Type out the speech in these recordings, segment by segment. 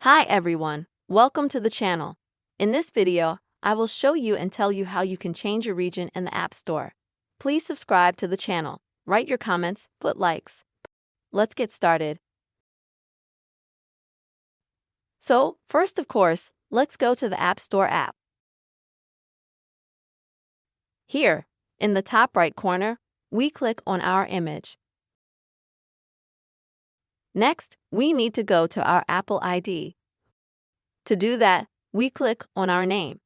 Hi everyone, welcome to the channel. In this video, I will show you and tell you how you can change your region in the App Store. Please subscribe to the channel, write your comments, put likes. Let's get started. So, first of course, let's go to the App Store app. Here, in the top right corner, we click on our image. Next, we need to go to our Apple ID. To do that, we click on our name.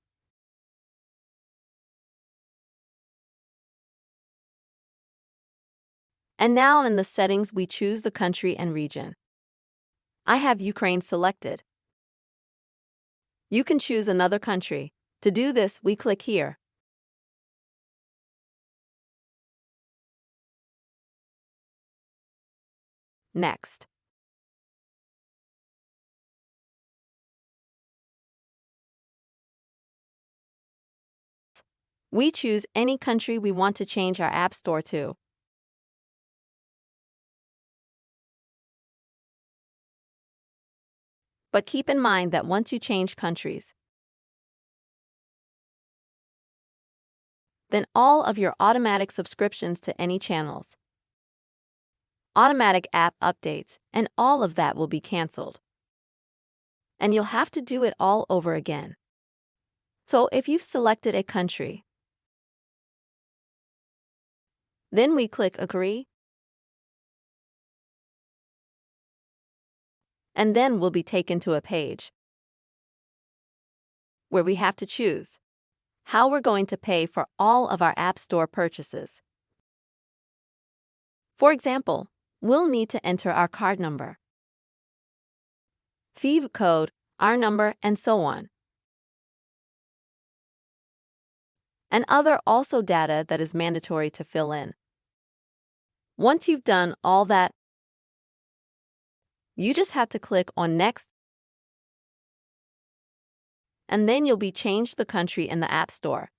And now in the settings we choose the country and region. I have Ukraine selected. You can choose another country. To do this, we click here. Next. We choose any country we want to change our App Store to. But keep in mind that once you change countries, then all of your automatic subscriptions to any channels, automatic app updates, and all of that will be canceled. And you'll have to do it all over again. So if you've selected a country, then we click Agree, and then we'll be taken to a page where we have to choose how we're going to pay for all of our App Store purchases. For example, we'll need to enter our card number, thief code, our number, and so on. And other also data that is mandatory to fill in. Once you've done all that, you just have to click on Next, and then you'll be changed the country in the App Store.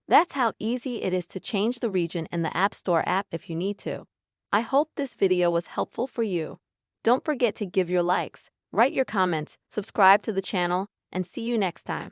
That's how easy it is to change the region in the App Store app if you need to. I hope this video was helpful for you. Don't forget to give your likes, write your comments, subscribe to the channel, and see you next time.